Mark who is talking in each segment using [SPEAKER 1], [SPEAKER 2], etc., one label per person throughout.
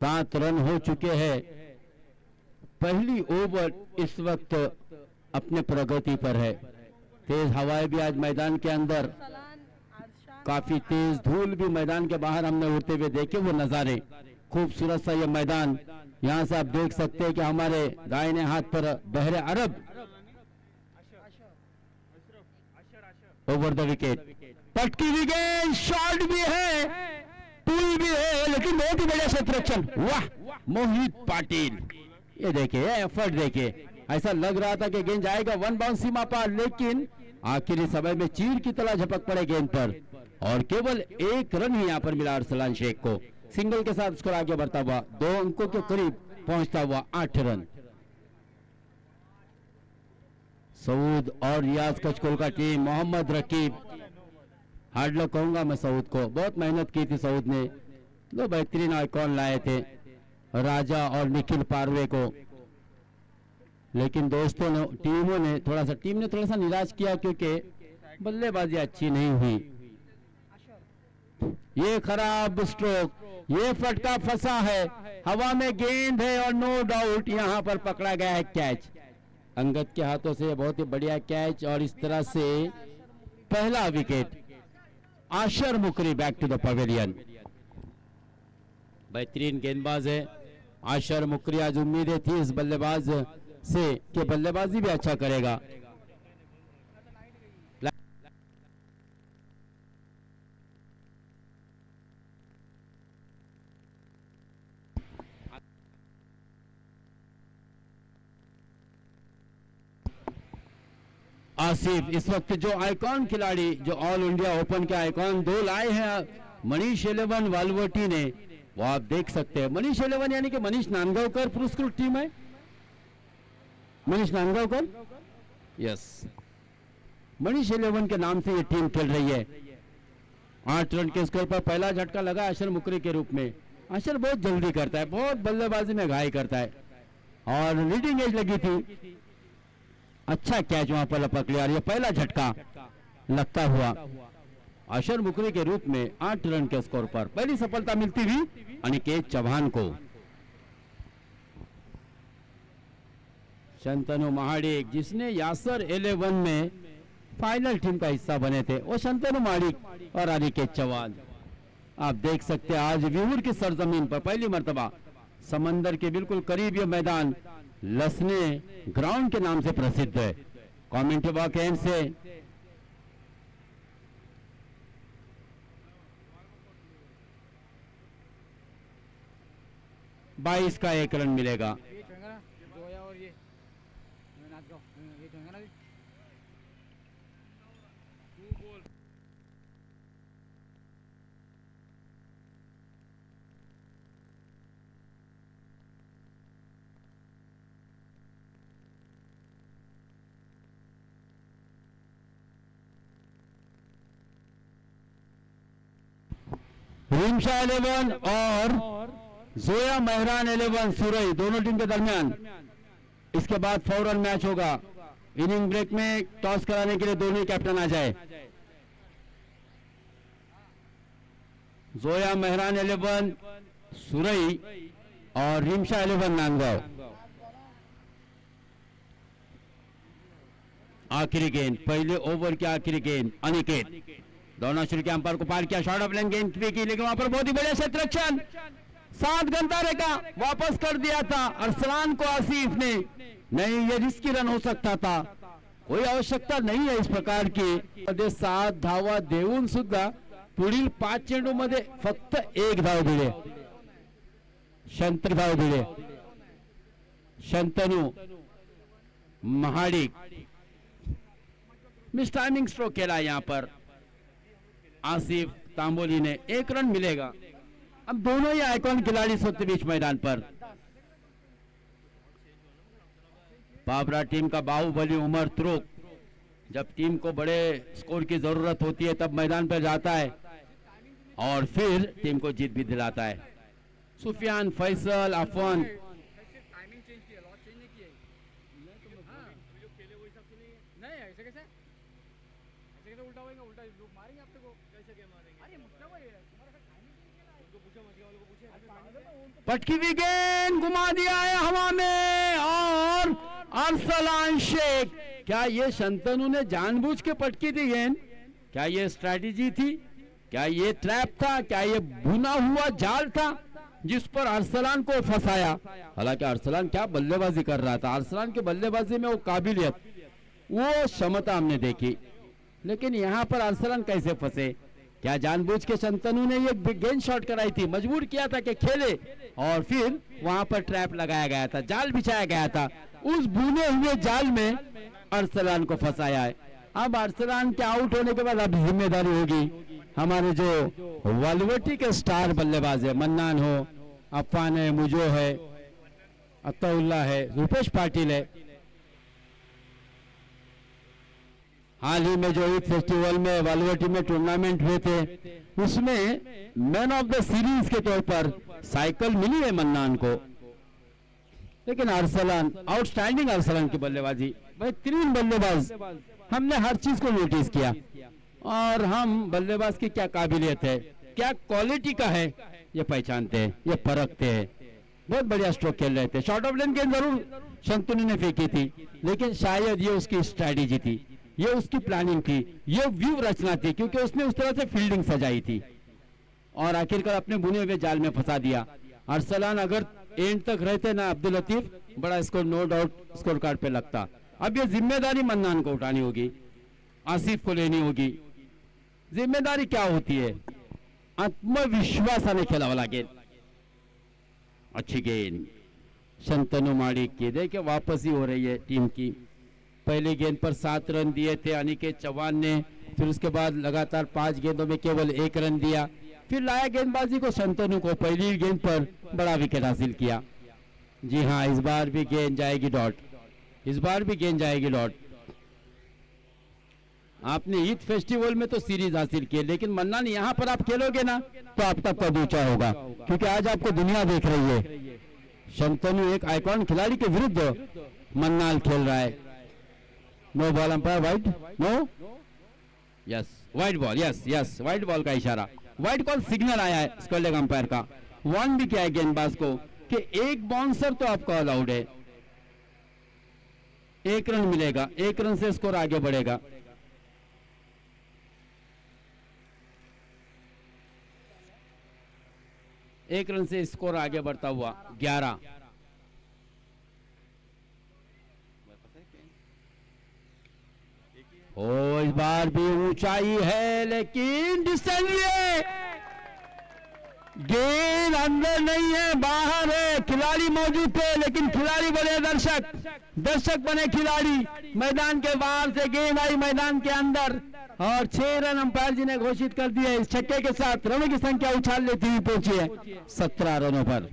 [SPEAKER 1] 7 run हो चुके हैं। पहली ओवर इस वक्त अपने प्रगति पर है। तेज हवाएं भी आज मैदान के अंदर, काफी तेज धूल भी मैदान के बाहर हमने उड़ते हुए देखे वो नजारे। खूबसूरत सा ये मैदान, यहाँ से आप देख सकते हैं कि हमारे दाहिने हाथ पर बहरे अरब ओवर द विकेट, पटकी हुई गेंद, शॉट भी है, पुल भी है, लेकिन बहुत ही बढ़िया क्षेत्ररक्षण। वाह मोहित पाटिल, ये देखिए एफर्ट देखिए, ऐसा लग रहा था कि गेंद जाएगा वन बाउंस सीमा पर, लेकिन आखिरी समय में चीर की तरह झपक पड़े गेंद पर और केवल 1 रन ही यहां पर मिला अरसलान शेख को। सिंगल के साथ स्कोर आगे बढ़ता हुआ 2 अंकों के करीब पहुंचता हुआ 8 रन। सऊद और रियाज कचकोल का टीम, मोहम्मद रकीब, हार्ड लक कहूंगा मैं सऊद को, बहुत मेहनत की थी सऊद ने, 2 बेहतरीन आइकॉन लाए थे, राजा और निखिल पारवे को, लेकिन दोस्तों ने टीम ने थोड़ा सा निराश किया क्योंकि बल्लेबाजी अच्छी नहीं हुई। ये खराब स्ट्रोक, ये फटका फंसा है, हवा में गेंद है और नो डाउट यहां पर पकड़ा गया है कैच अंगद के हाथों से। बहुत ही बढ़िया कैच और इस तरह से पहला wicket. Ashar Mukri back to the pavilion, बेहतरीन गेंदबाज है आशर मुकरी। आज उम्मीदें थी इस बल्लेबाज से कि बल्लेबाजी भी अच्छा करेगा। आसिफ इस वक्त जो आइकॉन खिलाड़ी, जो ऑल इंडिया ओपन के आइकॉन 2 लाए हैं मनीष 11 वालवटी ने, वो आप देख सकते हैं। मनीष 11 यानी कि मनीष नांदगांवकर पुरस्कृत टीम है, मनीष नांदगांवकर, यस, मनीष 11 के नाम से ये टीम खेल रही है। 8 रन के स्कोर पर पहला झटका लगा अशर मुकरी के रूप में। अशर बहुत जल्दी करता है, बहुत बल्लेबाजी में घाई करता है और लीडिंग एज लगी थी, अच्छा कैच वहां पर लपक लिया। ये पहला झटका लगता हुआ अशर मुकरी के रूप में 8 रन के स्कोर पर पहली सफलता मिलती हुई अनिकेत चौहान को। शंतनु महाडिक, जिसने यासर 11 में फाइनल टीम का हिस्सा बने थे, वो शंतनु महाडिक और अनिकेत चौहान। आप देख सकते हैं आज विहुर की सरजमीन पर पहली मर्तबा, समंदर के बिल्कुल करीब ये मैदान लसने ग्राउंड के नाम से प्रसिद्ध है। कमेंट्री बॉक्स एंड से बाईस का 1 रन मिलेगा। रिमशा 11 और जोया मेहरान 11 सुरई, दोनों टीम के दरमियान इसके बाद फौरन मैच होगा। इनिंग ब्रेक में टॉस कराने के लिए दोनों ही कैप्टन आ जाए। जोया मेहरान 11 सुरई और रिमशा 11 नांदगांव। आखिरी गेंद, पहले ओवर की आखिरी गेंद, अनिकेत दोनों शुरू के अंपायर को पार किया, शॉर्ट ऑफ लेन गेंद भी की, लेकिन वहां पर बहुत ही बढ़िया क्षेत्ररक्षण, 7 गंतारे का वापस कर दिया था अरसलान को आसिफ ने। नहीं, ये रिस्की रन हो सकता था, कोई आवश्यकता नहीं है इस प्रकार की। 7 धावा देऊन सुद्धा पुढील 5 चेंडूमध्ये फक्त 1 धाव दिले, धाव दिले। Shantanu Mahadik miss timing stroke केला यहां पर आसिफ तांबोली ने, 1 रन मिलेगा। अब दोनों ही आइकॉन खिलाड़ी सत्य बीच मैदान पर। बाबरा टीम का बाहुबली उमर तुरुक जब टीम को बड़े स्कोर की जरूरत होती है तब मैदान पर जाता है और फिर टीम को जीत भी दिलाता है। सुफियान, फैसल, अफवान, उल्टा होगा, उल्टा लोग मारेंगे आप तो। कैसे क्या मारेंगे? अरे मतलब है तुम्हारा टाइमिंग नहीं है, उनको पूछो पटकी हुई गेंद घुमा दिया है हवा में, और अरसलान शेख, क्या ये शंतनु ने जानबूझ के पटकी थी गेंद? क्या ये स्ट्रैटेजी थी? क्या ये ट्रैप था? क्या ये भुना हुआ जाल था जिस पर अरसलान को फंसाया? हालांकि अरसलान क्या बल्लेबाजी कर रहा था, अरसलान की बल्लेबाजी में वो काबिलियत, वो क्षमता हमने देखी, लेकिन यहां पर अरसलान कैसे फंसे? क्या जानबूझ के शंतनु ने ये गेंद शॉट कराई थी, मजबूर किया था कि खेले, और फिर वहां पर ट्रैप लगाया गया था, जाल बिछाया गया था, उस भुने हुए जाल में अरसलान को फंसाया है। अब अरसलान के आउट होने के बाद अब जिम्मेदारी होगी हमारे जो वालवटी के स्टार बल्लेबाज है, मन्नान हो, अफान है, मुजो है, अत्ताउल्लाह है, रूपेश पाटिल है। हाल ही में जो ईद फेस्टिवल में वालवटी में टूर्नामेंट हुए थे, उसमें मैन ऑफ द सीरीज के तौर पर साइकिल मिली है मन्नान को। लेकिन अरसलान, आउटस्टैंडिंग अरसलान की बल्लेबाजी, बेहतरीन बल्लेबाज, हमने हर चीज को नोटिस किया, और हम बल्लेबाज की क्या काबिलियत है, क्या क्वालिटी का है, ये पहचानते हैं, ये परखते हैं। बहुत बढ़िया स्ट्रोक खेल रहे थे। शॉर्ट ऑफ लेन गेंद जरूर शंतनु ने फेंकी थी, लेकिन शायद ये उसकी स्ट्रैटेजी थी, ये उसकी प्लानिंग थी, ये व्यू रचना थी, क्योंकि उसने उस तरह से फील्डिंग सजाई थी और आखिरकार अपने बुने हुए जाल में फंसा दिया। अरसलान अगर एंड तक रहते ना अब्दुल लतीफ, बड़ा score no doubt score card पे लगता। अब ये जिम्मेदारी मन्नान को उठानी होगी, आसिफ को लेनी होगी। जिम्मेदारी क्या होती है? आत्मविश्वासाने खेलावा लागेल। अच्छी गेंद शंतनु माडिक की, देखिए वापसी हो रही है टीम की। पहली गेंद पर 7 रन दिए थे अनिकेत चौहान ने, फिर उसके बाद लगातार 5 गेंदों में केवल 1 रन दिया, फिर लाया गेंदबाजी को शंतनु को, पहली गेंद पर बड़ा विकेट हासिल किया। जी हाँ, इस बार भी गेंद जाएगी डॉट, इस बार भी गेंद जाएगी डॉट। आपने ईद फेस्टिवल में तो सीरीज हासिल की, लेकिन मन्नान यहाँ पर आप खेलोगे ना तो आपका कद ऊंचा होगा, क्योंकि आज आपको दुनिया देख रही है। शंतनु एक आइकॉन खिलाड़ी के विरुद्ध मन्नान खेल रहा है। No ball umpire, wide, no, yes wide ball, yes yes wide ball का इशारा, वाइड कॉल सिग्नल आया है स्क्वायर लेग अंपायर का। वार्न भी किया है गेंदबाज को कि एक बाउंसर तो आपको अलाउड है, 1 रन मिलेगा, 1 रन से स्कोर आगे बढ़ेगा। एक रन से स्कोर आगे बढ़ता हुआ 11। ओ इस बार भी ऊंचाई है, लेकिन डिस्टेंस लिए गेंद अंदर नहीं है, बाहर है। खिलाड़ी मौजूद थे, लेकिन खिलाड़ी बने दर्शक, दर्शक बने खिलाड़ी। मैदान के बाहर से गेंद आई मैदान के अंदर, और 6 रन अंपायर जी ने घोषित कर दिए। इस छक्के के साथ रनों की संख्या उछाल लेती हुई पहुंची है 17 रनों पर।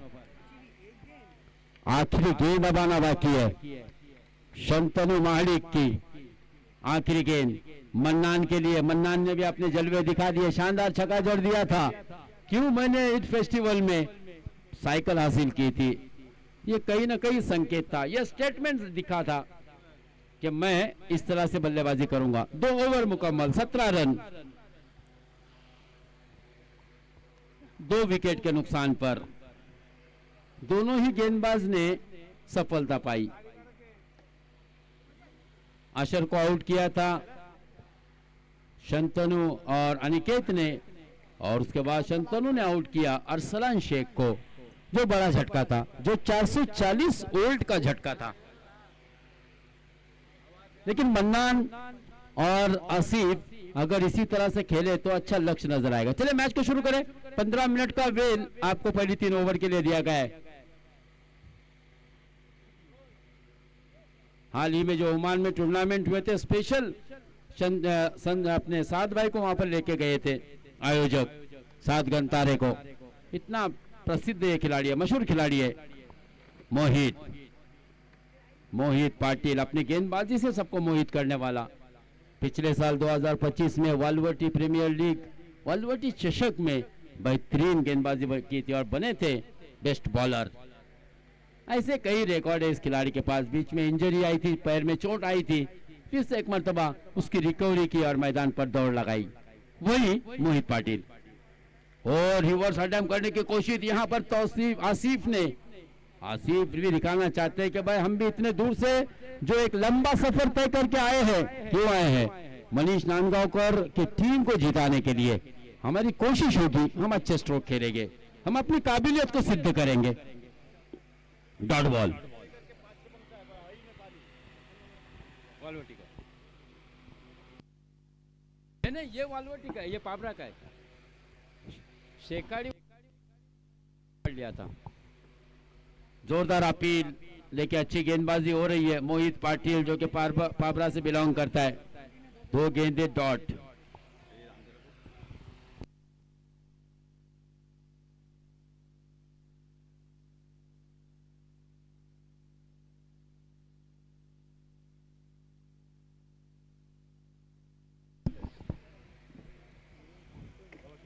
[SPEAKER 1] आखिरी गेंद अब आना बाकी है शंतनु माडिक की, आखिरी गेंद मन्नान के लिए। मन्नान ने भी अपने जलवे दिखा दिए, शानदार छक्का जड़ दिया था। क्यों मैंने ईद फेस्टिवल में साइकिल हासिल की थी, ये कहीं ना कहीं संकेत था, यह स्टेटमेंट दिखा था कि मैं इस तरह से बल्लेबाजी करूंगा। 2 ओवर मुकम्मल, 17 रन, 2 विकेट के नुकसान पर दोनों ही गेंदबाज ने सफलता पाई। अशर को आउट किया था शंतनु और अनिकेत ने, और उसके बाद शंतनु ने आउट किया अरसलान शेख को, जो बड़ा झटका था, जो 440 वोल्ट का झटका था। लेकिन मन्नान और आसिफ अगर इसी तरह से खेले तो अच्छा लक्ष्य नजर आएगा। चलिए मैच को शुरू करें। 15 मिनट का वेल आपको पहली 3 ओवर के लिए दिया गया है। हाल ही में जो ओमान में टूर्नामेंट हुए थे, स्पेशल अपने साद भाई को वहां पर लेके गए थे आयोजक, साद गंतारे को। इतना प्रसिद्ध ये खिलाड़ी है, मशहूर खिलाड़ी है मोहित पाटिल, अपनी गेंदबाजी से सबको मोहित करने वाला। पिछले साल 2025 में वालवटी प्रीमियर लीग, वालवटी चषक में बेहतरीन गेंदबाजी की थी और बने थे बेस्ट बॉलर। ऐसे कई रिकॉर्ड है इस खिलाड़ी के पास। बीच में इंजरी आई थी, पैर में चोट आई थी, फिर से एक मर्तबा उसकी रिकवरी की और मैदान पर दौड़ लगाई, वही मोहित पाटिल। और रिवर्स अटैम्प्ट करने की कोशिश यहाँ पर तौसीफ आसिफ ने, आसिफ भी दिखाना चाहते हैं कि भाई हम भी इतने दूर से जो एक लंबा सफर तय करके आए हैं, क्यों आए हैं, मनीष नांदगांवकर की टीम को जिताने के लिए। हमारी कोशिश होगी, हम अच्छे स्ट्रोक खेलेंगे, हम अपनी काबिलियत को सिद्ध करेंगे। डॉट बॉल नहीं, ये वालवटी का है, ये पाबरा का है। शेखाड़ी पढ़ लिया था। जोरदार अपील लेके अच्छी गेंदबाजी हो रही है। मोहित पाटिल जो कि पाबरा से बिलोंग करता है, 2 गेंदे डॉट।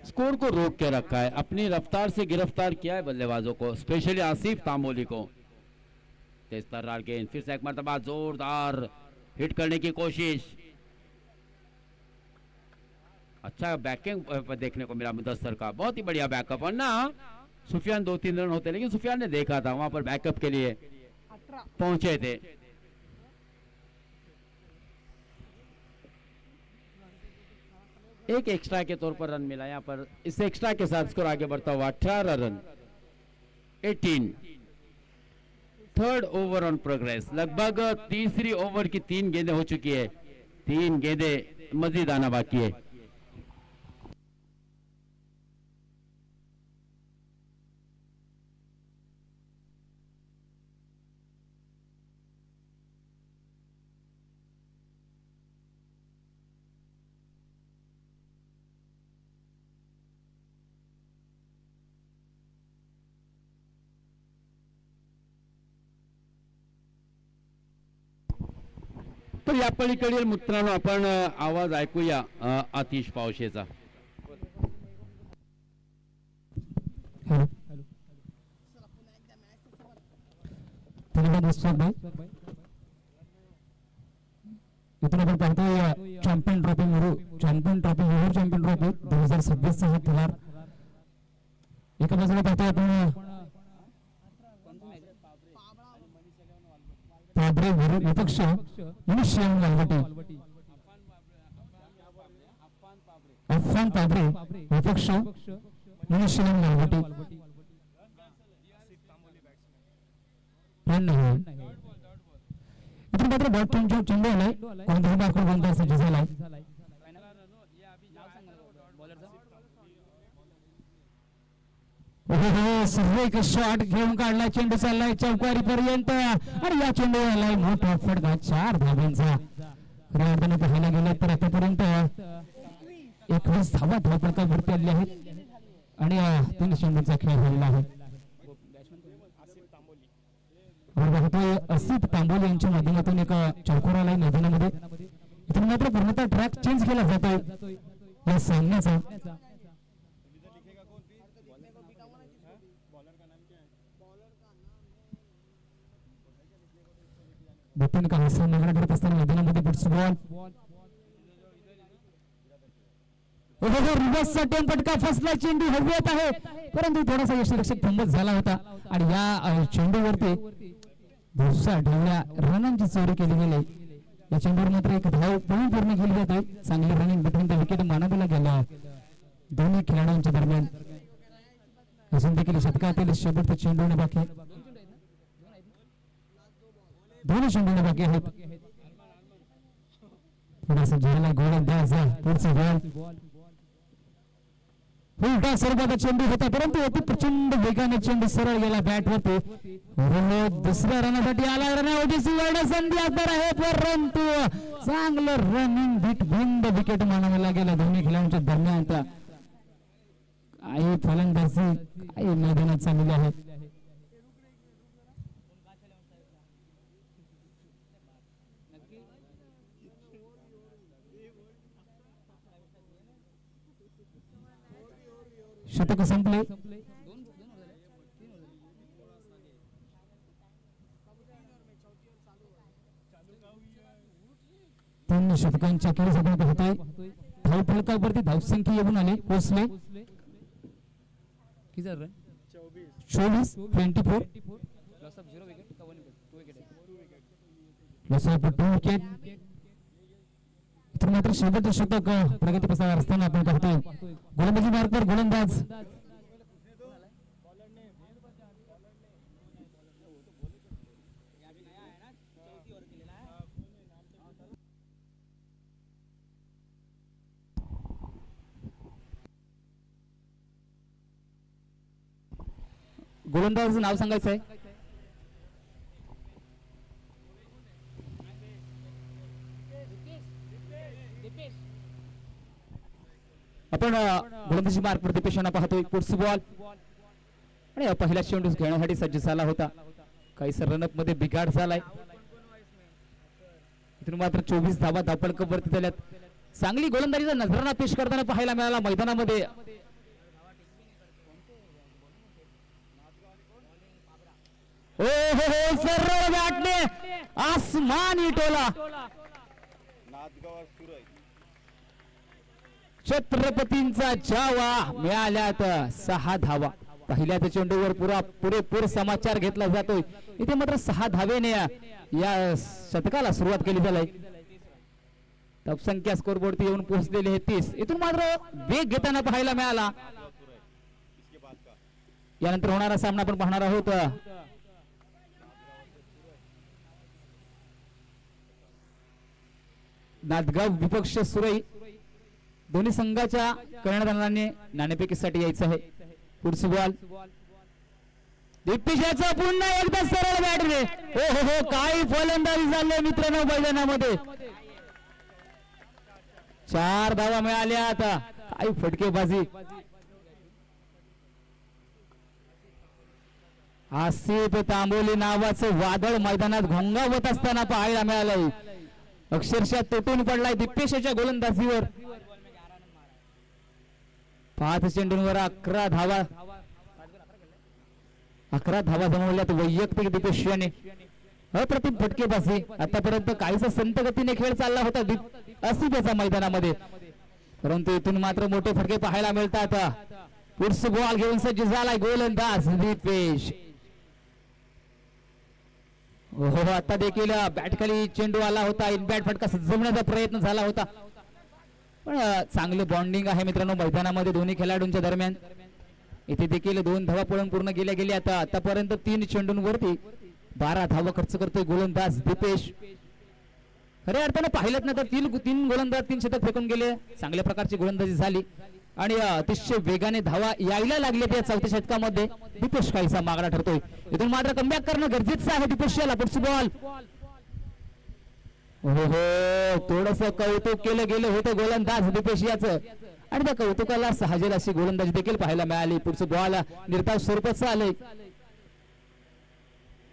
[SPEAKER 1] स्कोर को रोक के रखा है, अपनी रफ्तार से गिरफ्तार किया है बल्लेबाजों को, स्पेशली आसिफ तांबोली को। तेज तर्रार गेंद, फिर से एक मरतबा जोरदार हिट करने की कोशिश। अच्छा बैकिंग देखने को मिला मुदस्सर का, बहुत ही बढ़िया बैकअप। और ना सुफियान 2-3 रन होते, लेकिन सुफियान ने देखा था वहां पर बैकअप के लिए पहुंचे थे। एक एक्स्ट्रा के तौर पर रन मिला यहाँ पर, इस एक्स्ट्रा के साथ स्कोर आगे बढ़ता हुआ 18 run 18। Third over on progress, लगभग तीसरी ओवर की 3 गेंदें हो चुकी है, 3 गेंदें मजीद आना बाकी है। तर या पलीकडील मित्रांनो आपण आवाज ऐकूया आतिश पावशेचा।
[SPEAKER 2] धन्यवाद मुस्तफा भाई। इथून आपण पाहतोय champion trophy Moru, champion trophy Moru, champion trophy 2026 चा हा थरार एका बाजूला पाहतोय आपण पाबरे विपक्ष मनुष्य लालवटी, अफान पाबरे विपक्ष मनुष्य लालवटी। रन नाही, इथून मात्र बॉट चेंडू आलाय, कोणत्याही मार्कवर गोलंदाज सज्ज झालाय। सर्व एक शॉट घेऊन काढला, चेंडू चाललाय चौकारी पर्यंत आणि या चेंडू आलाय मोठा फटका 4 धावांचा। खऱ्या अर्थाने पाहायला गेलं तर आतापर्यंत 21 धावा धावपळकावरती आलेल्या आहेत आणि 3 चेंडूंचा खेळ झालेला आहे। आपण पाहतोय आसिफ तांबोली यांच्या माध्यमातून एक चौकार आलाय मैदानामध्ये। इथून मात्र पूर्णतः ट्रॅक चेंज केला जातोय या सामन्याचा। बटन का हिस्सा मागणा करत असताना मैदानामध्ये पिट्स बॉल, रिव्हर्सचा टेम्पटका फसला, चेंडू हवेत आहे परंतु थोडासा यष्टिरक्षक थांबत झाला होता आणि या चेंडूवरती दुसरा ढवळ्या रनांची चोरी केली गेली। या चेंडूवर मात्र एक धाव पूर्ण केली जाते। चांगली रनिंग बिटवीन द विकेट मानावीला गेला दोन्ही खेळाडूंच्या दरम्यान। अजून देखील शतकातील शेवटचा चेंडू बाकी, दोन्ही चेंडू बाकी आहेत। थोडासा झाला गोलंदाज, पुढचा बॉल उलटा स्वरूपाचा चेंडू होता परंतु अति प्रचंड वेगाने चेंडू सरळ गेला बॅट वरती। दुसऱ्या रनासाठी आला, रनावटी सुवर्ण संधी असणार आहे परंतु चांगलं रनिंग बिटवीन द विकेट मानावं गेलं दोन्ही खेळाडूंच्या दरम्यान। काही फलंदाजी काही मैदानात चाललेली आहे। शतक संपले, 3 शतकांच्या खेळीसाठी होतोय। धाव फलकावरती धावसंख्या येऊन आले पोहोचले 24 लॉस ऑफ 2 विकेट. इथून मात्र शेवटचे शतक प्रगती पसार असताना आपण पाहतोय गोलंदाजी मार्कवर गोलंदाज गोलंदाजाचं नाव सांगायचं आहे. आपण गोलंदाजी मार्क वरती पेशांना पाहतोय. पुढचा बॉल आणि पहिला चेंडू घेण्यासाठी सज्ज झाला होता. काही रनअप मध्ये बिघाड झालाय. इथून मात्र 24 धावा धावपळक वरती झाल्यात. चांगली गोलंदाजीचा नजराणा पेश करताना पाहायला मिळाला मैदानामध्ये. ओ हो सरळ बॅटने आसमानी टोला. छत्रपतींचा जावा मिळाल्यात 6 धावा. पहिल्या चेंडूवर पुरेपूर समाचार घेतला जातोय. इथे मात्र 6 धावेने या शतकाला सुरुवात केली झाली. संख्या स्कोरबोर्डती येऊन पोहोचलेले हे 30. इथून मात्र वेग घेताना पाहायला मिळाला. यानंतर होणारा सामना आपण पाहणार आहोत. नांदगाव विपक्ष सुरई. दोन्ही संघाच्या कर्णधारांनी नाणेफेकीसाठी यायचं आहे. पुढचा बॉल दिग्विजयाचा पुन्हा एकदा सरळ बॅटने. हो हो हो काय फलंदाजी झाली मित्रांनो मैदानामध्ये. 4 धावा मिळाल्या. आता काय फटकेबाजी. आसिफ तांबोली नावाचं वादळ मैदानात घोंगावत असताना पाहायला मिळालंय. अक्षरशः तुटून पडलाय दिग्विजयाच्या गोलंदाजीवर. 5 चेंडूंवर 11 धावा जमवल्यात वैयक्तिक दिपेशाने. अप्रतिम फटकेबाजी. आतापर्यंत काहीसा संत गतीने खेळ चालला होता आसिफच्या मैदानामध्ये, परंतु इथून मात्र मोठे फटके पाहायला मिळतात. पुढचा बॉल घेऊन सज्ज झालाय गोलंदाज दिपेश. हो आता देखील बॅट खाली चेंडू आला होता. इनबॅट फटका सजवण्याचा प्रयत्न झाला होता, पण चांगले बॉन्डिंग आहे मित्रांनो मैदानामध्ये दोन्ही खेळाडूंच्या दरम्यान. इथे देखील 2 धावा पळून पूर्ण गेल्या. आता आतापर्यंत 3 चेंडूंवरती 12 धावा खर्च करतोय गोलंदाज दिपेश. खऱ्या अर्थानं पाहिलं ना तर 3 गोलंदाज 3 शतक फेकून गेले. चांगल्या प्रकारची गोलंदाजी झाली आणि अतिशय वेगाने धावा यायला लागले त्या 4थ्या षटकामध्ये. दिपेश काहीसा मागणा ठरतोय. इथून मात्र कमबॅक करणं गरजेचं आहे दिपेशला. पुढचा बॉल. हो हो थोडस कौतुक केलं गेलं होतं गोलंदाज दिपेश याचं आणि त्या कौतुकाला साहजिक अशी गोलंदाजी देखील पाहायला मिळाली. पुढचं बॉल निर्धाव स्वरूपाचं आलंय.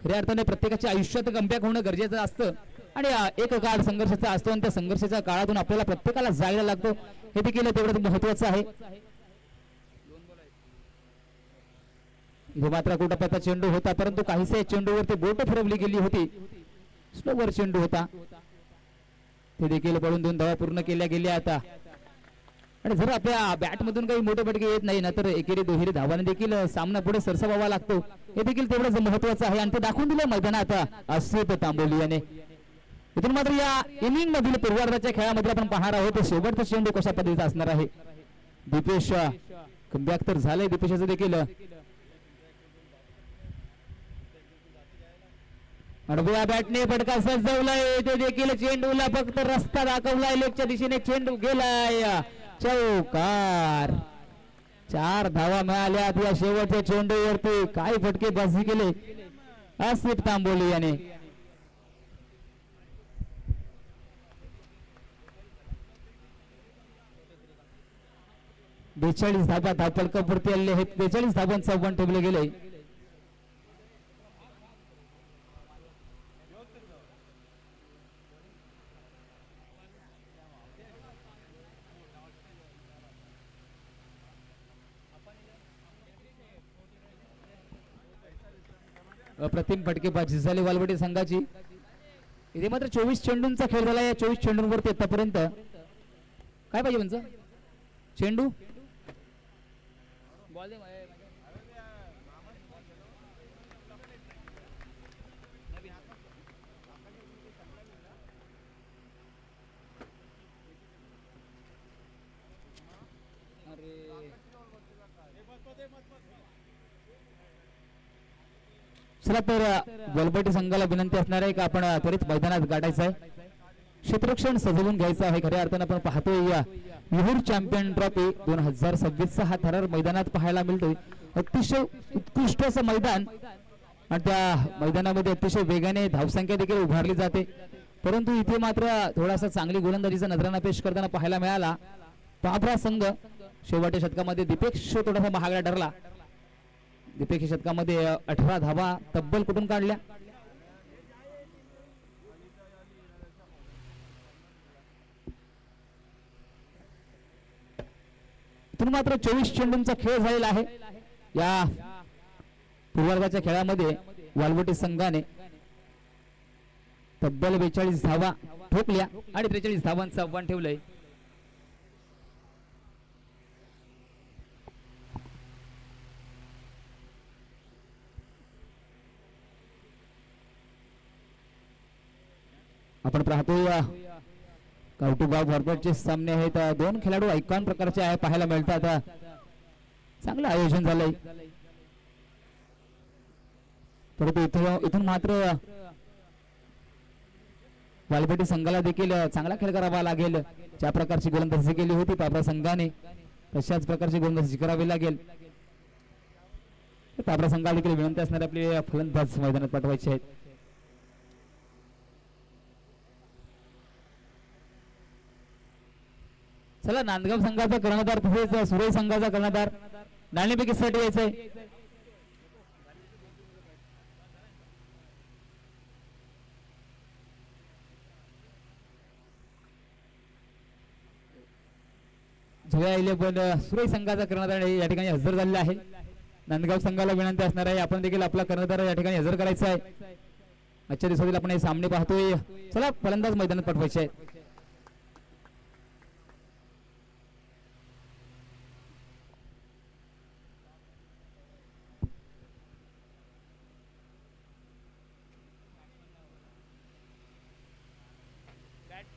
[SPEAKER 2] खऱ्या अर्थाने प्रत्येकाच्या आयुष्यात कमबॅक होणं गरजेचं असतं आणि एक काळ संघर्षाचा असतो आणि त्या संघर्षाच्या काळातून आपल्याला प्रत्येकाला जायला लागतो. हे देखील तेवढंच महत्वाचं आहे. मात्र कुटपचा चेंडू होता, परंतु काहीसे चेंडूवरती बोट फिरवली गेली होती. स्लोवर चेंडू होता, ते देखील पडून 2 धावा पूर्ण केल्या गेल्या. आता आणि जर आपल्या बॅट मधून काही मोठे फटके येत नाही ना तर एकेरी दुहेरी धावाने देखील सामना पुढे सरसावावा लागतो. हे देखील तेवढंच महत्वाचं आहे आणि ते दाखवून दिलं मैदानात आसिफ तांबोली याने. इथून मात्र या इनिंग मधील पूर्वार्धाच्या खेळामध्ये आपण पाहणार आहोत शेवटचा चेंडू कशा पद्धतीचा असणार आहे. दिपेश कमबॅक तर झालंय दिपेशाचं देखील. अडबुळा बॅटने फटका सजवलाय. ते देखील चेंडूला फक्त रस्ता दाखवलाय. लेगच्या दिशेने चेंडू गेलाय. चौकार. 4 धावा मिळाल्या या शेवटच्या चेंडूवरती. काय फटकेबाजी केले आसिफ तांबोली याने. बेचाळीस धावा धावपळकावरती आलेले आहेत. 42 धावांचं आव्हान ठेवले गेले. अप्रतिम फटकेबाजी झाली वालवडी संघाची. इथे मात्र 24 चेंडूंचा खेळ झाला. या 24 चेंडूंवरती आतापर्यंत काय पाहिजे म्हणजे चेंडू चला तर वलबटी संघाला विनंती असणार आहे की आपण त्वरित मैदानात गाठायचं आहे, क्षेत्ररक्षण सजवून घ्यायचं आहे. खऱ्या अर्थानं आपण पाहतोय या विहूर चॅम्पियन ट्रॉफी 2026 चा हा थरार मैदानात पाहायला मिळतोय. अतिशय उत्कृष्ट असं मैदान आणि त्या मैदानामध्ये अतिशय वेगाने धावसंख्या देखील उभारली जाते, परंतु इथे मात्र थोडासा चांगली गोलंदाजीचा नजराणा पेश करताना पाहायला मिळाला. पाभरा संघ शेवटच्या षटकामध्ये दीपेक्ष थोडासा महागडा ठरला. दीपेक्ष षटकामध्ये 18 धावा तब्बल कुठून काढल्या. इथून मात्र 24 चेंडूंचा खेळ झालेला आहे. या पूर्वर्गाच्या खेळामध्ये वालवटी संघाने तब्बल 42 धावा ठोकल्या आणि 43 धावांचं आव्हान ठेवलंय. आपण पाहतोय कौटुंबगाव फॉर्मॅटचे सामने आहेत. दोन खेळाडू आयकॉन प्रकारचे आहे पाहायला मिळतात. चांगलं आयोजन झालंय, परंतु इथून मात्र वालपेटी संघाला देखील चांगला खेळ करावा लागेल. ज्या प्रकारची गोलंदाजी केली होती पाभरा संघाने तशाच प्रकारची गोलंदाजी करावी लागेल. पाभरा संघाला देखील विनंती असणारे आपले फलंदाज मैदानात पाठवायचे आहेत. चला नांदगाव संघाचा कर्णधार तसेच सुरई संघाचा कर्णधार नाणेफेकीसाठी यायचंय. पण सुरई संघाचा कर्णधार या ठिकाणी हजर झालेला आहे. नांदगाव संघाला विनंती असणार आहे आपण देखील आपला कर्णधार या ठिकाणी हजर करायचा आहे. आजच्या दिवसातील आपण हे सामने पाहतोय. चला फलंदाज मैदानात पाठवायचे आहेत.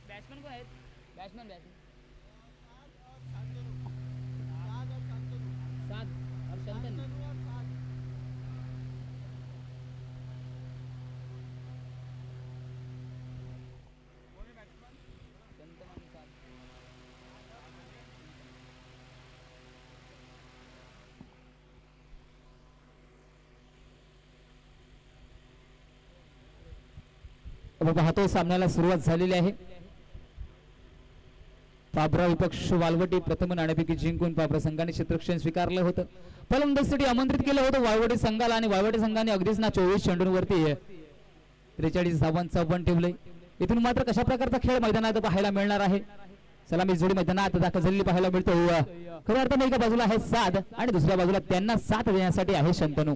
[SPEAKER 3] बॅट्समन कोण आहेत? बॅट्समन सात और शंतन.
[SPEAKER 2] आपण पाहतोय सामन्याला सुरुवात झालेली आहे. पाभरा विपक्ष वालवटी प्रथम नाणेफेकी जिंकून पाभरा संघाने क्षेत्ररक्षण स्वीकारलं होतं. फलंदाजीसाठी आमंत्रित केलं होतं वालवटी संघाला आणि वालवटी संघाने अगदीच ना 24 चेंडूंवरती 43 धावांचं आव्हान ठेवलंय. इथून मात्र कशा प्रकारचा खेळ मैदानात पाहायला मिळणार आहे. सलामी जोडी मैदानात दाखल झालेली पाहायला मिळतो. खऱ्या अर्थाने एका बाजूला आहे साध आणि दुसऱ्या बाजूला त्यांना साथ देण्यासाठी आहे शंतनू.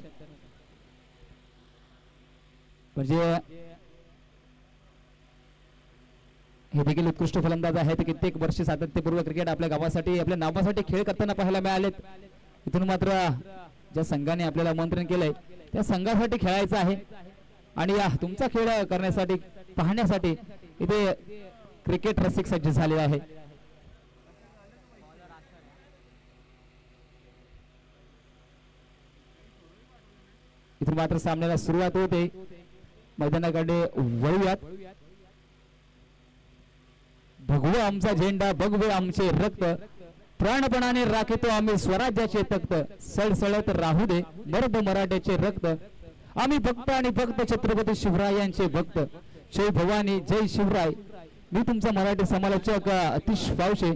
[SPEAKER 2] म्हणजे हे देखील उत्कृष्ट फलंदाज आहेत. कित्येक वर्ष सातत्यपूर्व क्रिकेट आपल्या गावासाठी आपल्या नावासाठी खेळ करताना पाहायला मिळालेत. इथून मात्र ज्या संघाने आपल्याला आमंत्रण केलंय त्या संघासाठी खेळायचं आहे आणि तुमचा खेळ करण्यासाठी पाहण्यासाठी इथे क्रिकेट रसिक सज्ज झाले आहे. इथून मात्र सामन्याला सुरुवात होते. मैदानाकडे वळूयात. भगवं आमचा झेंडा भगवे आमचे रक्त प्राणपणाने राखितो आम्ही स्वराज्याचे तख्त सळसळत राहू दे मर्द मराठ्याचे रक्त आम्ही भक्त आणि भक्त छत्रपती शिवरायांचे भक्त जय भवानी जय शिवराय. मी तुमचा मराठी समालोचक अतिश पावशे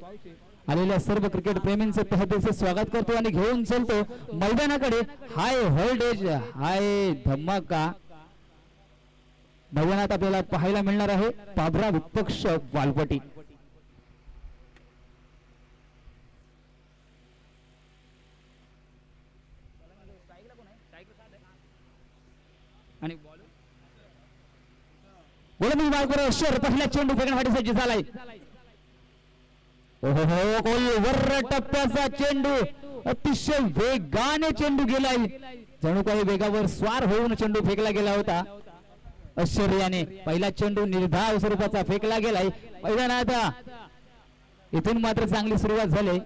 [SPEAKER 2] आलेल्या सर्व क्रिकेट प्रेमींचे तहदिलचे स्वागत करतो आणि घेऊन चलतो मैदानाकडे. हाय होल्डेज हाय धमाका मैदानात आपल्याला पाहायला मिळणार आहे. पाभरा विपक्ष वालवटी.
[SPEAKER 3] आणि
[SPEAKER 2] गोलंदाजी मार्गावर शर पहिला चेंडू फेकण्यासाठी सज्ज झालाय. ओहो गोलवर टप्प्याचा चेंडू अतिशय वेगाने चेंडू गेलाय. जणू काही वेगावर स्वार होऊन चेंडू फेकला गेला होता. आश्चर्याने पहिला चेंडू निर्धाव स्वरूपाचा फेकला गेलाय मैदानात. इथून मात्र चांगली सुरुवात झाली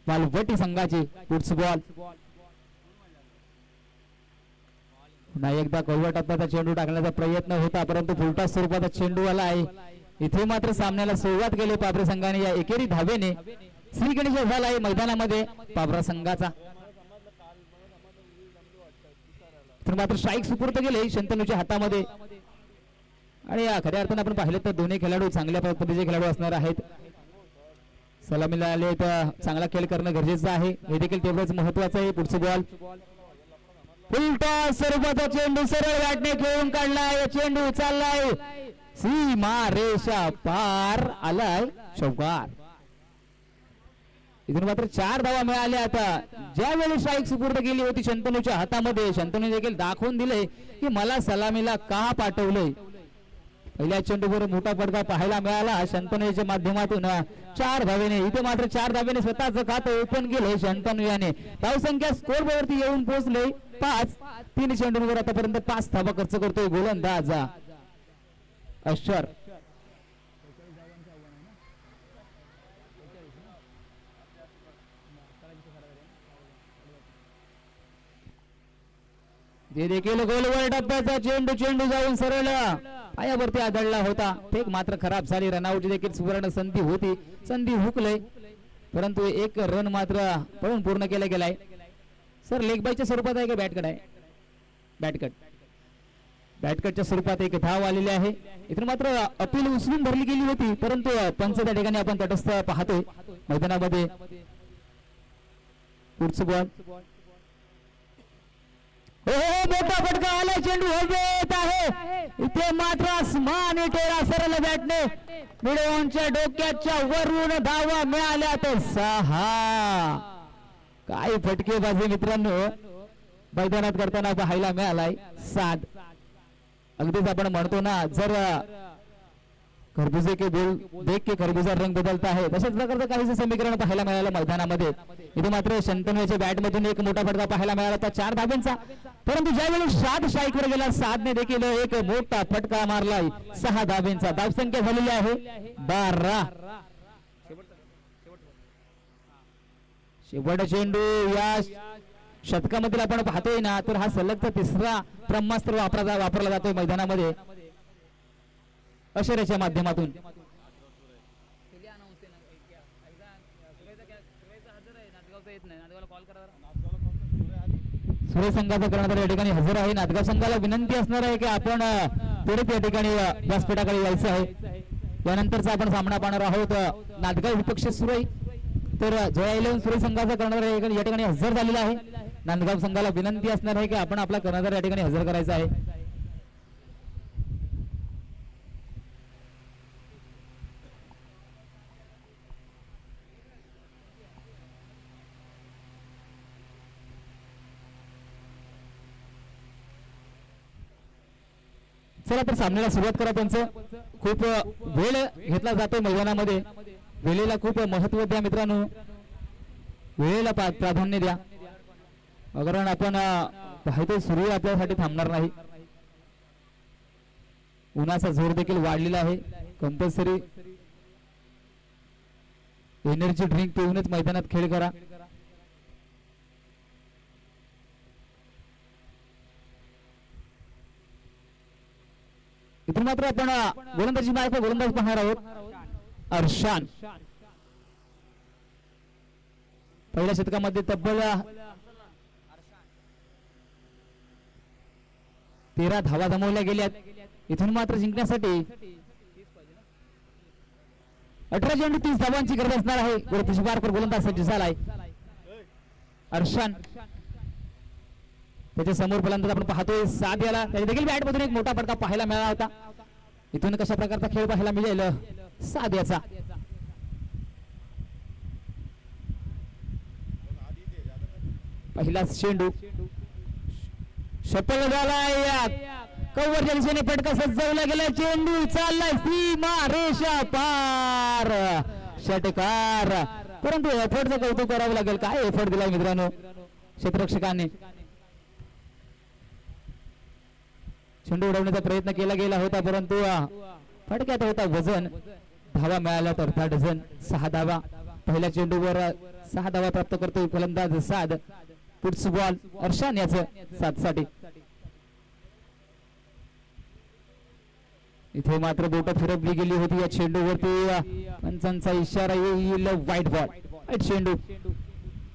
[SPEAKER 2] वालवटी संघाची. पुढचा बॉल पुन्हा एकदा कवळ टप्प्याचा चेंडू टाकण्याचा प्रयत्न होता परंतु फुलटॉस स्वरूपाचा चेंडू आला आहे. इथे मात्र सामन्याला सुरुवात केली पाबरा संघाने या एकेरी धावेने. श्री गणेश झाला आहे मैदानामध्ये पाबरा संघाचा. तर मात्र स्ट्राईक सुपूर्द केले शंतनूच्या हातामध्ये. आणि खऱ्या अर्थाने आपण पाहिलं तर दोन्ही खेळाडू चांगल्या पद्धतीचे खेळाडू असणार आहेत. सलामीला आले तर चांगला खेळ करणं गरजेचं आहे, हे देखील तेवढंच महत्वाचं आहे. पुढचं बॉल फुलटॉस स्वरूपाचा चेंडू सरळ बॅटने खेळून काढलाय. चेंडू चाललाय सीमा रेषा पार आलाय चौकार. इथून मात्र 4 धावा मिळाल्या. आता ज्यावेळी स्ट्राईक सुपूर्द केली होती शंतनूच्या हातामध्ये, शंतनू देखील दाखवून दिले की मला सलामीला का पाठवलंय. पहिल्या चेंडूवर मोठा फटका पाहायला मिळाला शंतनूच्या माध्यमातून 4 धावेने. इथे मात्र 4 धावेने स्वतःच खातं ओपन केले शंतनू याने. धावसंख्या स्कोर वरती येऊन पोहोचले 5. 3 चेंडूंवर आतापर्यंत 5 धावा खर्च करतोय गोलंदाज अश्वर. ते देखील गोलवर टप्प्याचा चेंडू जाऊन सरळ पायावरती आदळला होता. फेक मात्र खराब झाली. रनआउटची देखील सुवर्ण संधी होती, संधी हुकले परंतु एक रन मात्र पळून पूर्ण केला गेलाय. सर लेग बायच्या स्वरूपात आहे का बॅटकट आहे? बॅटकट. बॅटकटच्या स्वरूपात एक धाव आलेली आहे. इथून मात्र अपील उचलून धरली गेली होती परंतु पंच त्या ठिकाणी आपण तटस्थ पाहतोय मैदानामध्ये. पुढचं बॉल मोठा फटका आला. चेंडू हवेत आहे. इथे मात्र आसमानी टेरा सरळ बॅटने मिडॉनच्या डोक्याच्या वरून धावा मिळाल्या तर 6. काय फटकेबाजी मित्रांनो मैदानात करताना पाहायला मिळालाय. 7. अगदीच आपण म्हणतो ना जर खरबुजे के बोल देख के खरबुजा रंग बदलता है, तशाच प्रकारचं काहीच समीकरण पाहायला मिळालं मैदानामध्ये. इथे मात्र शंतनूच्या बॅट मधून एक मोठा फटका पाहायला मिळाला होता 4 धाब्यांचा परंतु ज्यावेळी 7 स्ट्राईकवर गेला 7 ने देखील एक मोठा फटका मारलाय 6 धाब्यांचा. धावसंख्या झालेली आहे 12. शेवट चेंडू या शतकामधील आपण पाहतोय ना तर हा सलगचा 3रा ब्रह्मास्त्र वापरला जातोय मैदानामध्ये अशर्याच्या माध्यमातून. सुरेश संघाचा कर्णधार या ठिकाणी हजर आहे. नांदगाव संघाला विनंती असणार आहे की आपण पुढे त्या ठिकाणी व्यासपीठाकडे यायचं आहे. यानंतरचा आपण सामना पाहणार आहोत. नांदगाव विपक्ष सुरू आहे तर जया 11 सुरेश संघाचा कर्णधार या ठिकाणी हजर झालेला आहे. नांदगाव संघाला विनंती असणार आहे की आपण आपला कर्णधार या ठिकाणी हजर करायचा आहे. चला तर सामन्याला सुरुवात करा. त्यांचं खूप वेळ घेतला जातो मैदानामध्ये. वेळेला खूप महत्व द्या मित्रांनो, वेळेला प्राधान्य द्या. कारण आपण पाहतो सूर्य आपल्यासाठी थांबणार नाही. उन्हाचा जोर देखील वाढलेला आहे. कंपल्सरी एनर्जी ड्रिंक पिऊनच मैदानात खेळ करा. इथून मात्र आपण गोलंदाजी मार्फत गोलंदाज पाहणार आहोत. अर्शान पहिल्या शतकामध्ये तब्बल 13 धावा जमवल्या गेल्यात. इथून मात्र जिंकण्यासाठी 18 चेंडू 30 धावांची गरज असणार आहे. गोलंदाजी मार्फत गोलंदाज सज्ज झालाय अर्शान. त्याच्या समोर फलंदाज आपण पाहतोय 7 याला. त्याच्या देखील बॅट मधून एक मोठा फटका पाहायला मिळाला होता. इथून कशा प्रकारचा खेळ पाहायला मिळेल 7 याचा. पहिलाच चेंडू सफल झालाय. कव्हरच्या दिशेने फटका सजवला गेला. चेंडू चाललाय सीमा रेषा पार षटकार. परंतु एफर्टचं कौतुक करावं लागेल. काय एफर्ट दिलाय मित्रांनो क्षेत्ररक्षकाने. चेंडू उडवण्याचा प्रयत्न केला गेला होता परंतु फटक्यात होता वजन. धावा मिळाल्या तर 10 डझन. 6 धावा पहिल्या चेंडूवर 6 धावा प्राप्त करतोय फलंदाज 7. पुढचं बॉल अर्शान याचं 7 साठी. इथे मात्र बोट फिरवली गेली होती या चेंडूवरती. पंचांचा इशारा येईल वाईट बॉल. वाईट चेंडू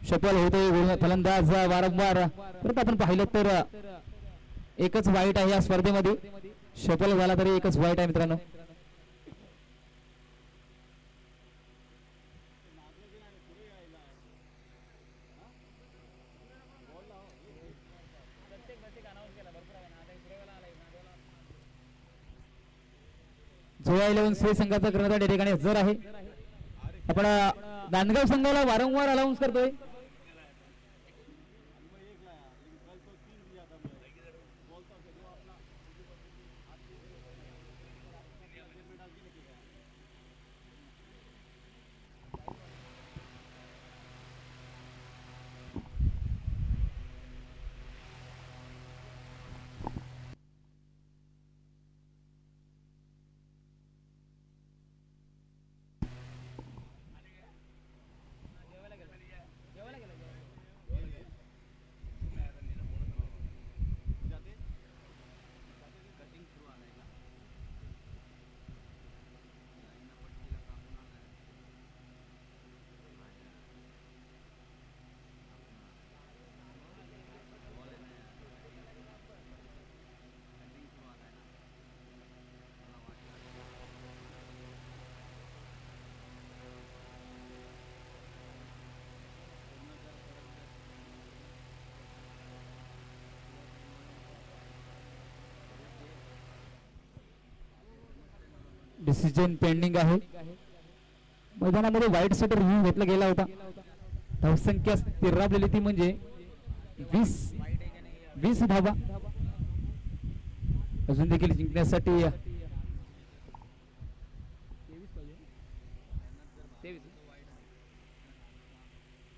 [SPEAKER 2] सफल होते फलंदाज वारंवार. परत आपण पाहिलं तर एकच वाईट आहे या स्पर्धेमध्ये. सफल झाला तरी एकच वाईट आहे मित्रांनो. जोया 11 श्री संघाचा कर्णधार या ठिकाणी हजर आहे. आपण नांदगाव संघाला वारंवार अनाउन्स करतोय. डिसिजन पेंडिंग आहे. मैदानामध्ये व्हाईट शटर रिव्ह्यू घेतला गेला होता. धावसंख्या स्थिरावलेली ती म्हणजे 20 धावा. अजून देखील जिंकण्यासाठी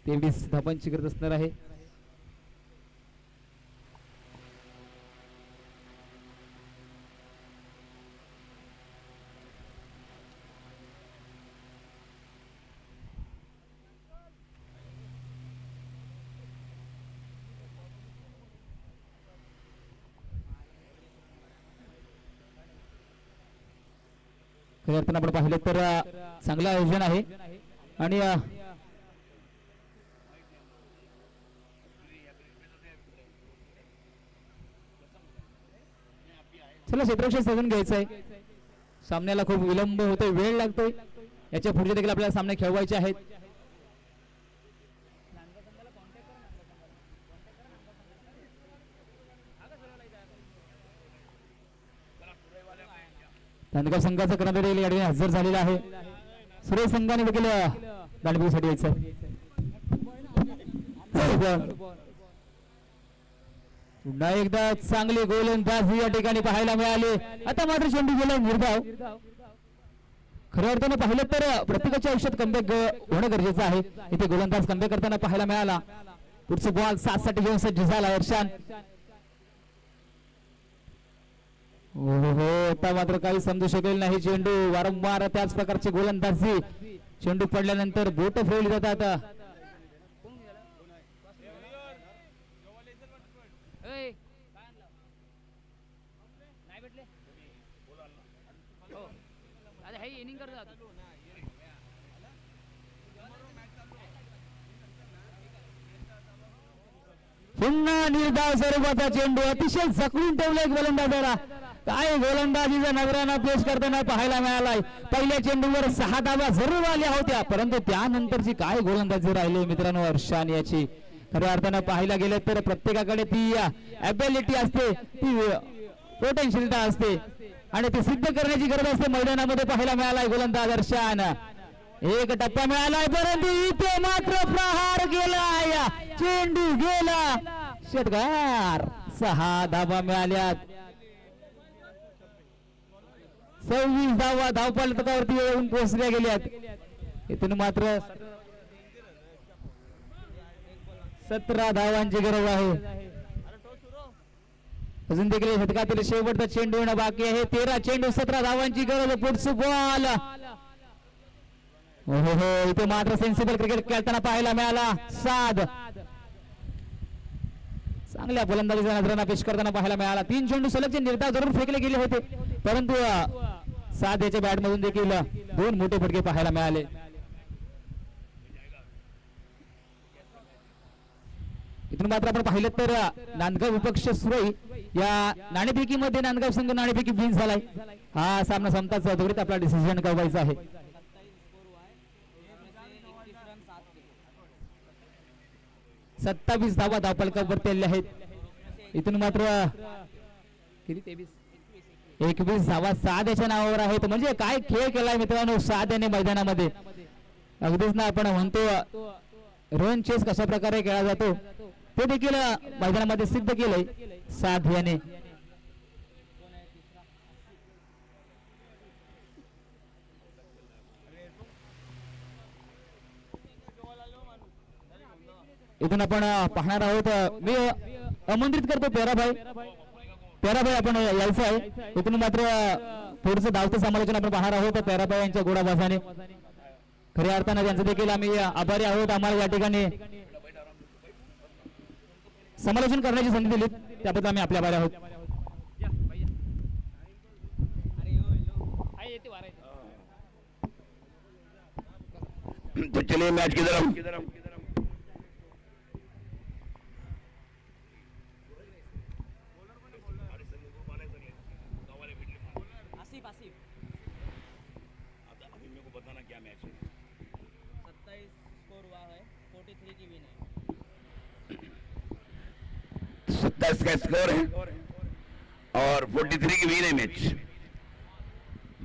[SPEAKER 2] 23 धावांची गरज असणार आहे. खऱ्या अर्थानं आपण पाहिलं तर चांगलं आयोजन आहे. आणि चला क्षेत्ररक्षण साधून घ्यायचं आहे. सामन्याला खूप विलंब होतोय, वेळ लागतोय. याच्या पुढचे देखील आपल्याला सामने खेळवायचे आहेत. नांदगाव संघाचा कर्णधार या ठिकाणी हजर झालेला आहे. सुरेश संघाने देखील दांडबीसाठी यायचं. पुन्हा एकदा चांगली गोलंदाजी या ठिकाणी पाहायला मिळाली. आता मात्र चेंडू गेला निर्धाव. खऱ्या अर्थानं पाहिलं तर प्रत्येकाच्या आयुष्यात कमबॅक होणं गरजेचं आहे. इथे गोलंदाज कमबॅक करताना पाहायला मिळाला. पुढचं बॉल 7 साठी घेऊन सज्ज झाला हर्षान. हो आता मात्र काही समजू शकेल नाही. चेंडू वारंवार त्याच प्रकारची गोलंदाजी. चेंडू पडल्यानंतर बोट फिरवली जातात. पुन्हा निर्धाव स्वरूपाचा चेंडू अतिशय जखडून ठेवलाय गोलंदाजाला. काय गोलंदाजीचा नजराना पेश करताना पाहायला मिळालाय. पहिल्या चेंडूवर 6 धावा जरूर आल्या होत्या, परंतु त्यानंतरची काय गोलंदाजी राहिली मित्रांनो हर्षान याची. खऱ्या अर्थानं पाहायला गेलं तर प्रत्येकाकडे ती ॲबिलिटी असते, ती पोटेन्शियलिटी असते आणि ते सिद्ध करण्याची गरज असते. मैदानामध्ये पाहायला मिळालाय गोलंदाज हर्षान. एक टप्पा मिळालाय, परंतु इथे मात्र प्रहार गेलाय. चेंडू गेला षटकार. 6 धावा मिळाल्यात. 26 धावा धावफलकावरती येऊन पोहोचल्या गेल्यात. इथून मात्र 17 धावांची गरज आहे. अजून देखील षटकातील शेवटचा चेंडू येणं बाकी आहे. 13 चेंडू 17 धावांची गरज. पुढचं बॉल. हो इथे मात्र सेन्सिबल क्रिकेट खेळताना पाहायला मिळाला. साध चांगल्या फलंदाजीचा नजराना पेश करताना पाहायला मिळाला. 3 चेंडू सलगचे निर्धाव जरूर फेकले गेले होते, परंतु साथ याच्या बॅट मधून देखील 2 मोठे फटके पाहायला मिळाले. इथून मात्र आपण पाहिलं तर नांदगाव विपक्ष सुरई या नाणेफेकीमध्ये नांदगाव संघ नाणेफेकी विन झालाय. हा सामना संपताच त्वरित आपला डिसिजन कळवायचा आहे. 27 धावा धावफलकावरती आलेल्या आहेत. इथून मात्र किती 21 धावा साध याच्या नावावर आहेत. म्हणजे काय खेळ केलाय मित्रांनो साध याने मैदानामध्ये. अगदीच ना आपण म्हणतो रन चेस कशा प्रकारे खेळला जातो ते देखील मैदानामध्ये सिद्ध केलंय साध याने. इथून आपण पाहणार आहोत. मी आमंत्रित करतो पेराभाई आपण यायचं आहे. इथून मात्र थोडंसं धावतं समालोचन आपण पाहणार आहोत पेराभाई यांच्या गोडाबाजाने. खऱ्या अर्थानं त्यांचं देखील आम्ही आभारी आहोत. आम्हाला या ठिकाणी समालोचन करण्याची संधी दिली त्याबद्दल आम्ही आपल्या आभारी आहोत.
[SPEAKER 4] तो चलिए मैच की तरफ. अभी मेरे को बताना क्या मैच है.
[SPEAKER 3] 27 स्कोर हुआ है, 43 की विन है.
[SPEAKER 4] 27 का स्कोर है और 43 की विन है मैच.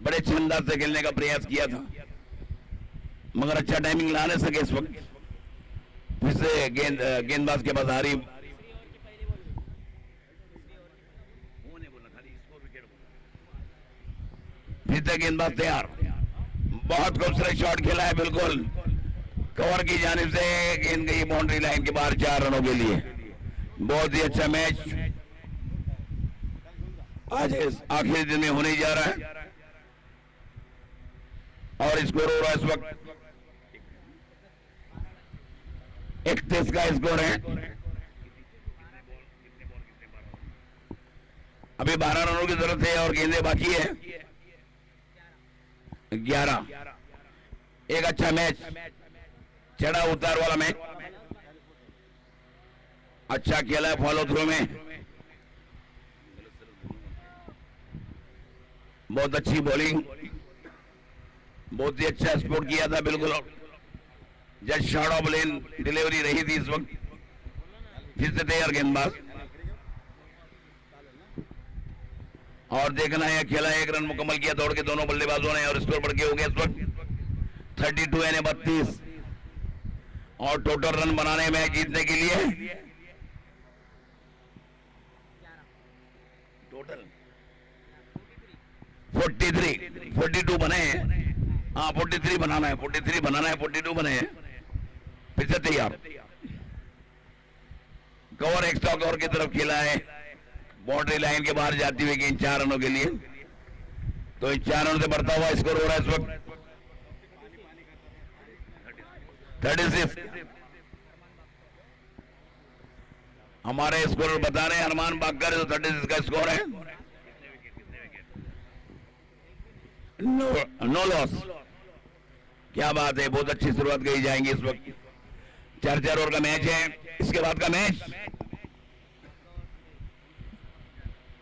[SPEAKER 4] बड़े अच्छे अंदाज से खेलने का प्रयास किया था मगर अच्छा टाइमिंग ला नहीं सके इस वक्त. फिर से गेंदबाज के पास हारी. फिर से गेंदबाज तैयार. बहुत खूबसूरत शॉट खेला है बिल्कुल कवर की जानिब से. गेंद गई बाउंड्री लाइन के बाहर 4 रनों के लिए. बहुत ही अच्छा मैच आज इस आखिरी दिन में होने जा रहा है और स्कोर हो रहा है इस वक्त 31 का स्कोर है. अभी 12 रनों की जरूरत है और गेंदें बाकी है 11. एक अच्छा मैच चढ़ा उतार वाला मैच. अच्छा खेला है फॉलो थ्रू में. बहुत अच्छी बॉलिंग. बहुत ही अच्छा स्पोर्ट किया था बिल्कुल. Just short of lane delivery रही थी इस वक्त. फिर से तैयार गेंदबाज और देखना है खेला. 1 रन मुकम्मल किया दौड़ के दोनों बल्लेबाजों ने और स्कोर बढ़ के हो गया इस वक्त 32 यानी 32 और टोटल रन बनाने मैच जीतने के लिए टोटल 43 42 बने हैं. हाँ 43 बनाना है 43 बनाना है 42 बने हैं. फिर से तैयार. कवर एक्स्ट्रा कवर की तरफ खेला है. बाउंड्री लाइन के बाहर जाती हुई गेंद 4 रनों के लिए. तो इन 4 रनों से बढ़ता हुआ स्कोर हो रहा है इस वक्त 36. हमारे स्कोर बता रहे हैं अरमान बागकर तो 36 का स्कोर है. No loss. क्या बात है. बहुत अच्छी शुरुआत कही जाएंगी इस वक्त. 4 ओवर का मैच है. इसके बाद का मैच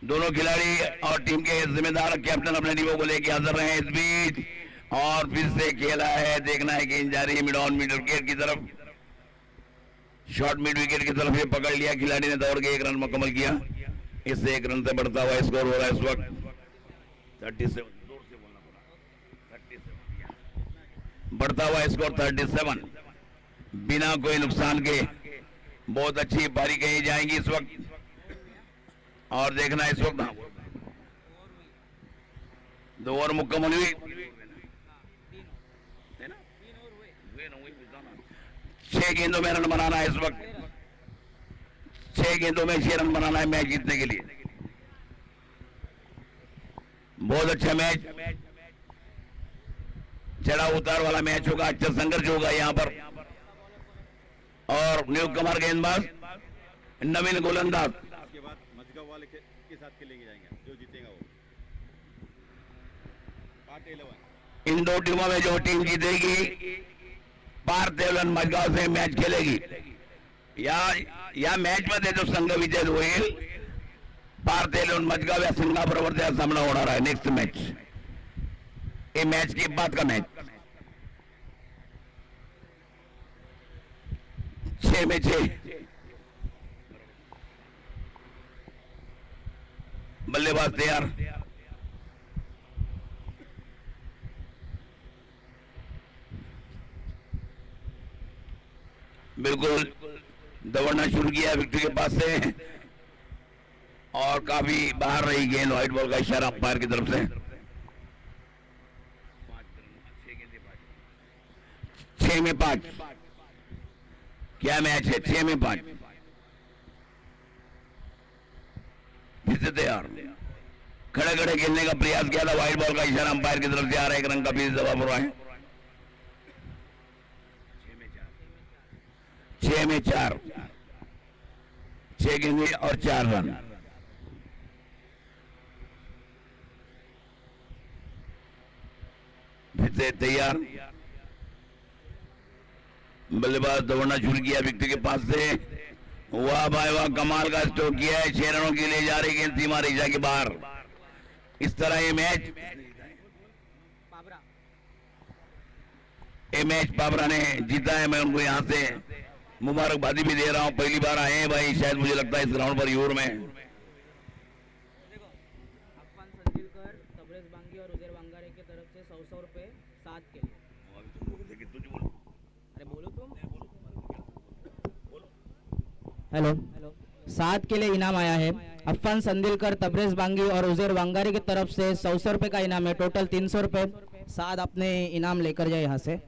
[SPEAKER 4] दोनों खिलाड़ी और टीम के जिम्मेदार कैप्टन अपने टीमों को लेकर हाजिर रहे हैं इस बीच. और फिर से खेला है. देखना है गेंद जा रही है मिड ऑन मिड विकेट की तरफ. शॉर्ट मिड विकेट की तरफ ये पकड़ लिया खिलाड़ी ने. दौड़ के 1 रन मुकम्मल किया. इससे 1 रन से बढ़ता हुआ स्कोर हो रहा है इस वक्त 37. बढ़ता हुआ स्कोर 37 बिना कोई नुकसान के. बहुत अच्छी पारी कही जाएंगी इस वक्त. और देखना इस वक्त 2 ओवर मुकम्मल हुई. 6 गेंदों में रन बनाना है इस वक्त. 6 गेंदों में 6 रन बनाना है मैच जीतने के लिए. बहुत अच्छा मैच. चढ़ा उतार वाला मैच होगा. अच्छा संघर्ष होगा यहाँ पर. और न्यू कुमार गेंदबाज नवीन गोलंदाज.
[SPEAKER 5] उसके बाद मजगा वाले के साथ खेलेंगे जाएंगे जो जीतेगा वो.
[SPEAKER 4] इन दो टीमों में जो टीम जीतेगी पार्थ एलवन मडगाव से मैच खेलेगी. या मैच मध्ये जो संघ विजय होईल पार्थ एलवन मडगाव या संघाबरोबर त्याचा सामना होणार आहे. नेक्स्ट मैच ये मैच के बाद का मैच 6 में 6 बल्लेबाज तैयार. बिल्कुल दौड़ना शुरू किया विक्ट्री के पास से और काफी बाहर रही गेंद. व्हाइट बॉल का इशारा अंपायर की तरफ से. 6 में 5 क्या मैच है. 6 में 5 फिर से तैयार. खड़े खड़े खेलने का प्रयास किया था. व्हाइट बॉल का इशारा अंपायर की तरफ से आ रहा है. एक रंग का फिर जवाब हो रहा है. 6 में 4 6 गेंदें और 4 रन. फिर से तैयार. बल्लेबाज दौड़ना शुरू किया विक्ट्री के पास से. वाह भाई वाह कमाल का स्ट्रोक किया है. 6 रनों के लिए जा रही गेंद सीमा रेखा के बाहर. इस तरह ये मैच पाबरा ने जीता है. मैं उनको यहाँ से मुबारकबादी भी दे रहा हूँ. पहली बार आए हैं भाई शायद मुझे लगता है इस ग्राउंड पर यूर में.
[SPEAKER 3] अफान संदिलकर, तबरेज बांगी और उजैर वांगारे की तरफ से 100 रुपए 7 के लिए. अरे बोलो तुम. हेलो 7 के लिए इनाम आया है. अफान संदिलकर, तबरेज बांगी और उजैर वांगारे की तरफ से 100 रुपए का इनाम है. टोटल 300 रुपए. 7 अपने इनाम लेकर जाए यहाँ से.